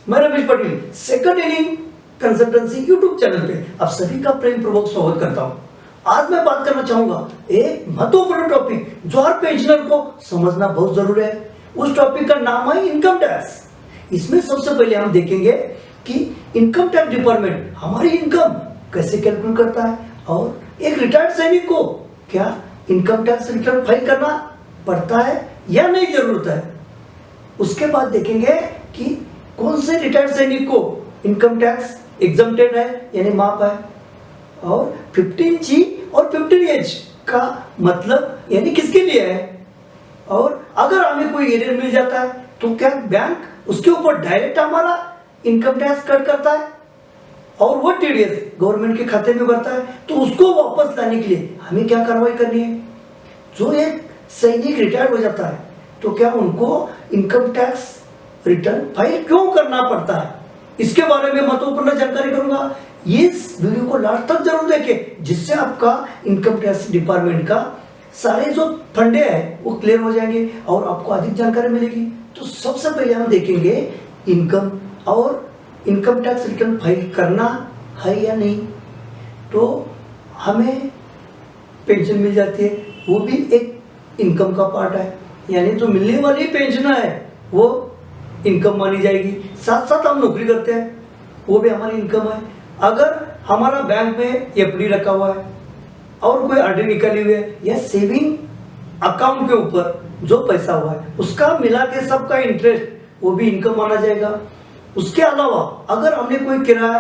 मैं Ramesh Patel second inning consultancy YouTube channel पे आप सभी का प्रेम पूर्वक स्वागत करता हूं। आज मैं बात करना चाहूंगा एक महत्वपूर्ण टॉपिक जो हर पेंशनर को समझना बहुत जरूरी है। उस टॉपिक का नाम है इनकम टैक्स। इसमें सबसे पहले हम देखेंगे कि इनकम टैक्स डिपार्टमेंट हमारी इनकम कैसे कैलकुलेट करता है और एक रिटायर्ड सैनिक को क्या इनकम टैक्स रिटर्न फाइल करना पड़ता है या नहीं जरूरत है। उसके बाद देखेंगे कि कौन से रिटायर्ड सैनिक को इनकम टैक्स एग्जम्प्टेड है यानी माफ है, और 15G और 15H का मतलब यानी किसके लिए है, और अगर हमें कोई एरर मिल जाता है तो क्या बैंक उसके ऊपर डायरेक्ट हमारा इनकम टैक्स कट करता है और वो टीडीएस गवर्नमेंट के खाते में भरता है, तो उसको वापस लाने के लिए हमें क्या कार्रवाई करनी है। जो एक सैनिक रिटायर्ड हो जाता है तो क्या उनको इनकम टैक्स रिटर्न फाइल क्यों करना पड़ता है, इसके बारे में महत्वपूर्ण जानकारी करूंगा। इस वीडियो को लास्ट तक जरूर देखें जिससे आपका इनकम टैक्स डिपार्टमेंट का सारे जो फंडे हैं वो क्लियर हो जाएंगे और आपको अधिक जानकारी मिलेगी। तो सबसे पहले हम देखेंगे इनकम और इनकम टैक्स रिटर्न फाइल करना है या नहीं। तो हमें पेंशन मिल जाती है, वो भी एक इनकम का पार्ट है, यानी जो मिलने वाली पेंशन है वो इनकम मानी जाएगी। साथ साथ हम नौकरी करते हैं वो भी हमारी इनकम है। अगर हमारा बैंक में एफडी रखा हुआ है और कोई आरडी निकाली हुई है या सेविंग अकाउंट के ऊपर जो पैसा हुआ है उसका मिला के सबका इंटरेस्ट वो भी इनकम माना जाएगा। उसके अलावा अगर हमने कोई किराया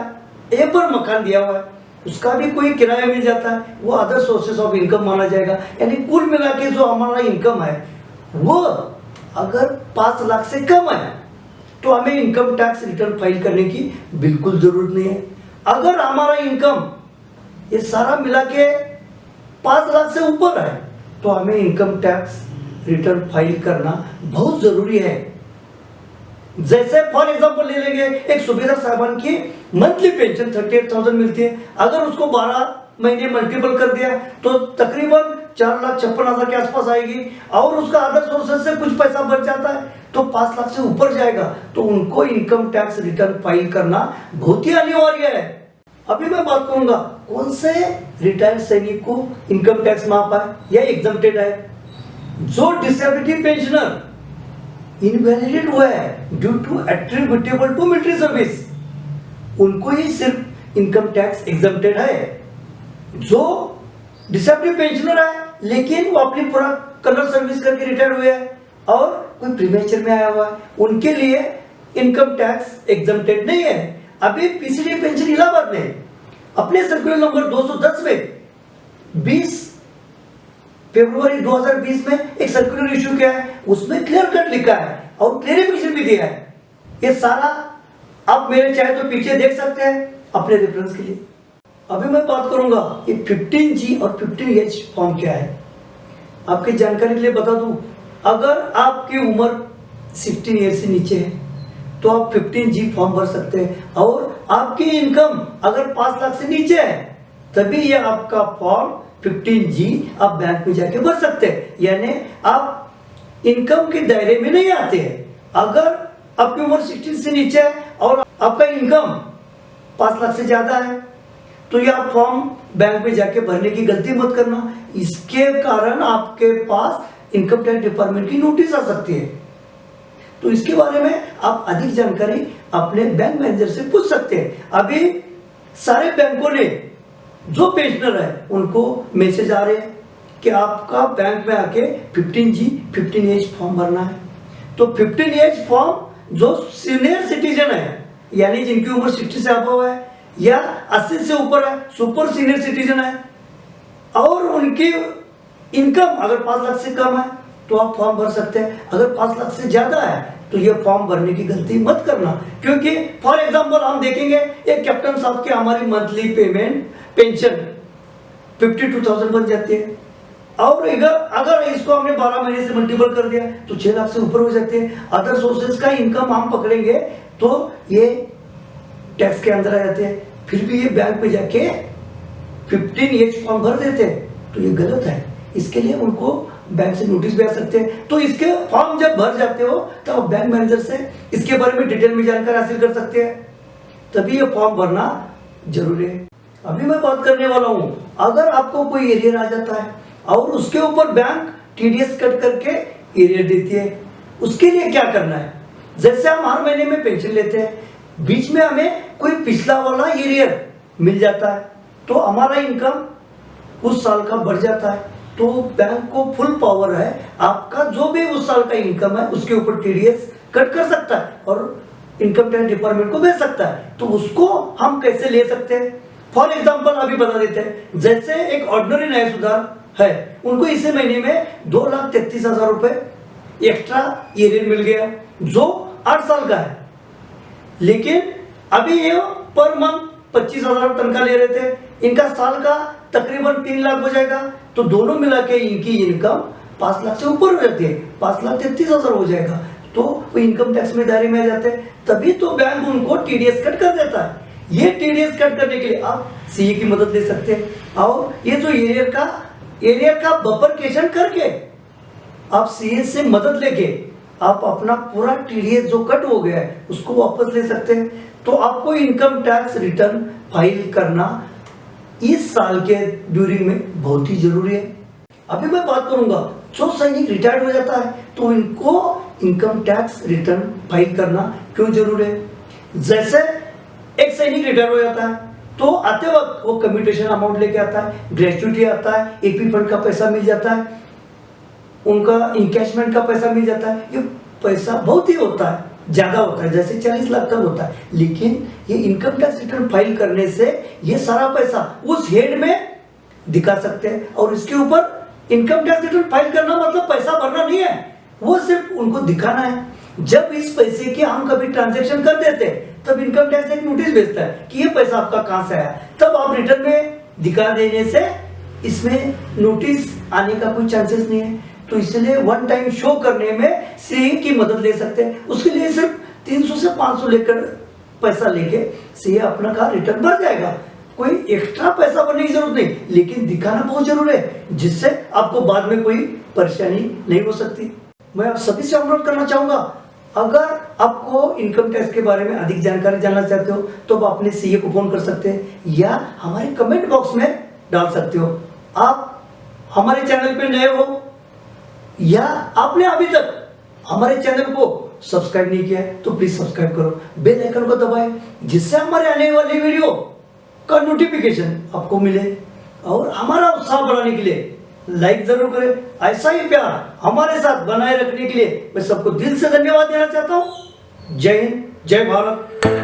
ए पर मकान दिया हुआ है उसका भी कोई किराया मिल जाता है वो अदर सोर्सेस ऑफ इनकम माना जाएगा। यानी कुल मिला के जो हमारा इनकम है वो अगर 5 लाख से कम है तो हमें इनकम टैक्स रिटर्न फाइल करने की बिल्कुल जरूरत नहीं है। अगर हमारा इनकम ये सारा मिला के 5 लाख से ऊपर है तो हमें इनकम टैक्स रिटर्न फाइल करना बहुत जरूरी है। जैसे फॉर एग्जांपल ले लेंगे, एक सूबेदार साहबान की मंथली पेंशन 38,000 मिलती है। अगर उसको 12 महीने मल्टीपल कर दिया तो तकरीबन 4,56,000 के आसपास आएगी और उसका अदर सोर्सेस से कुछ पैसा बच जाता है तो 5 लाख से ऊपर जाएगा, तो उनको इनकम टैक्स रिटर्न फाइल करना बहुत ही अनिवार्य है। अभी मैं बात करूंगा कौन से रिटायर्ड सैनिक को इनकम टैक्स माफ है या एग्जम्प्टेड है। जो डिसेबिलिटी पेंशनर इनवैलिडेट हुआ है due to attributable to military service उनको ही सिर्फ इनकम टैक्स एग्जम्प्टेड है। जो डिसेबिलिटी पेंशनर है लेकिन वो अपनी पूरा कलर सर्विस करके रिटायर हुए हैं और कोई प्रीमेचर में आया हुआ है उनके लिए इनकम टैक्स एग्जम्प्टेड नहीं है। अभी पीसीडी पेंशन इलाहाबाद ने अपने सर्कुलर नंबर 210 में 20 फरवरी 2020 में एक सर्कुलर इश्यू किया है, उसमें क्लियर कट लिखा है और क्लेरिफिकेशन भी दिया है। ये सारा आप मेरे चाहे तो पीछे देख सकते हैं अपने रेफरेंस के लिए। अभी मैं बात करूंगा ये 15G और 15H फॉर्म क्या है। आपकी जानकारी के लिए बता दूं, अगर आपकी उम्र 16 ईयर से नीचे है तो आप 15G फॉर्म भर सकते हैं और आपकी इनकम अगर 5 लाख से नीचे है तभी ये आपका फॉर्म 15G आप बैंक में जाके भर सकते हैं, यानी आप इनकम के दायरे में नहीं आते हैं। अगर आपकी उम्र 16 से नीचे है और आपका इनकम 5 लाख से ज्यादा है तो ये आप फॉर्म बैंक में जाके भरने की गलती मत करना। इसके कारण आपके पास इनकम टैक्स डिपार्टमेंट की नोटिस आ सकती है। तो इसके बारे में आप अधिक जानकारी अपने बैंक मैनेजर से पूछ सकते हैं। अभी सारे बैंकों ने जो पेंशनर है उनको मैसेज आ रहे हैं कि आपका बैंक में आके 15G 15H फॉर्म भरना है। तो 15H फॉर्म जो सीनियर सिटीजन है यानी जिनकी उम्र 60 से अबव है या 80 से ऊपर है, सुपर सीनियर सिटीजन है और उनकी इनकम अगर 5 लाख से कम है तो आप फॉर्म भर सकते हैं। अगर 5 लाख से ज्यादा है तो ये फॉर्म भरने की गलती मत करना, क्योंकि फॉर एग्जांपल हम देखेंगे एक कैप्टन साहब की हमारी मंथली पेमेंट पेंशन 52,000 बन जाती है और अगर इसको हमने 12 महीने से मल्टीपल कर दिया तो 6 लाख से ऊपर हो जाते हैं। अदर सोर्सेज का इनकम हम पकड़ेंगे तो ये टैक्स के अंदर आ जाते हैं। फिर भी ये बैंक पे जाके 15H फॉर्म भर देते हैं तो ये गलत है। इसके लिए उनको बैंक से नोटिस भी आ सकते हैं। तो इसके फॉर्म जब भर जाते हो तब आप बैंक मैनेजर से इसके बारे में डिटेल में जानकारी हासिल कर सकते हैं, तभी ये फॉर्म भरना जरूरी है। अभी मैं बात करने वाला हूं, अगर आपको कोई एरियर आ जाता है और उसके ऊपर बैंक टीडीएस कट करके एरियर देती है, उसके लिए क्या करना है। जैसे हम हर महीने में पेंशन लेते हैं, बीच में हमें कोई पिछला वाला एरियर मिल जाता है तो हमारा इनकम उस साल का बढ़ जाता है, तो बैंक को फुल पावर है, आपका जो भी उस साल का इनकम है उसके ऊपर टीडीएस कट कर सकता है और इनकम टैक्स डिपार्टमेंट को भेज सकता है। तो उसको हम कैसे ले सकते हैं, फॉर एग्जाम्पल अभी बता देते हैं। जैसे एक ऑर्डिनरी न्याय सुधार है, उनको इसी महीने में 2,33,000 रुपए एक्स्ट्रा एरियर मिल गया जो 8 साल का है, लेकिन अभी ये पर मंथ 25,000 तनख्वाह ले रहे थे, इनका साल का तकरीबन 3 लाख हो जाएगा, तो दोनों मिला के इनकी इनकम 5 लाख से ऊपर हो जाती है, 5,33,000 हो जाएगा, तो वो इनकम टैक्स में दायरे में आ जाते हैं। तभी तो बैंक उनको टीडीएस कट कर देता है। ये टीडीएस कट करने के लिए आप सीए की मदद ले सकते हैं और ये जो एरियर का बफरकेशन करके आप सीए से मदद लेके आप अपना पूरा टीडीएस जो कट हो गया है उसको वापस ले सकते हैं। तो आपको इनकम टैक्स रिटर्न फाइल करना इस साल के ड्यूरिंग में बहुत ही जरूरी है। अभी मैं बात करूंगा जो सैनिक रिटायर्ड हो जाता है तो इनको इनकम टैक्स रिटर्न फाइल करना क्यों जरूरी है। जैसे एक सैनिक रिटायर हो जाता है तो आते वक्त वो कम्यूटेशन अमाउंट लेके आता है, ग्रेच्युटी आता है, एपी फंड का पैसा मिल जाता है, उनका इनकैशमेंट का पैसा मिल जाता है। ये पैसा बहुत ही होता है, ज्यादा होता है, जैसे 40 लाख तक होता है, लेकिन ये इनकम टैक्स रिटर्न फाइल करने से ये सारा पैसा उस हेड में दिखा सकते हैं और इसके ऊपर इनकम टैक्स रिटर्न फाइल करना मतलब पैसा भरना नहीं है, वो सिर्फ उनको दिखाना है। जब इस पैसे की हम कभी ट्रांजैक्शन कर देते हैं तब इनकम टैक्स एक नोटिस भेजता है कि ये पैसा आपका कहां से आया, तब आप रिटर्न में दिखा देने से इसमें नोटिस आने का कोई चांसेस नहीं है। तो इसलिए वन टाइम शो करने में सीए की मदद ले सकते हैं। उसके लिए सिर्फ 300 से 500 लेकर पैसा लेके सीए अपना का रिटर्न भर जाएगा, कोई एक्स्ट्रा पैसा भरने की जरूरत नहीं, लेकिन दिखाना बहुत जरूरी है जिससे आपको बाद में कोई परेशानी नहीं हो सकती। मैं आप सभी से अनुरोध करना चाहूंगा, अगर आपको इनकम टैक्स के बारे में अधिक जानकारी जानना चाहते हो तो आप अपने सीए को फोन कर सकते हैं या हमारे कमेंट बॉक्स में डाल सकते हो। आप हमारे चैनल पे नए हो या आपने अभी तक हमारे चैनल को सब्सक्राइब नहीं किया है तो प्लीज सब्सक्राइब करो, बेल आइकन को दबाएं जिससे हमारे आने वाली वीडियो का नोटिफिकेशन आपको मिले और हमारा उत्साह बढ़ाने के लिए लाइक जरूर करें। ऐसा ही प्यार हमारे साथ बनाए रखने के लिए मैं सबको दिल से धन्यवाद देना चाहता हूं। जय हिंद, जय भारत।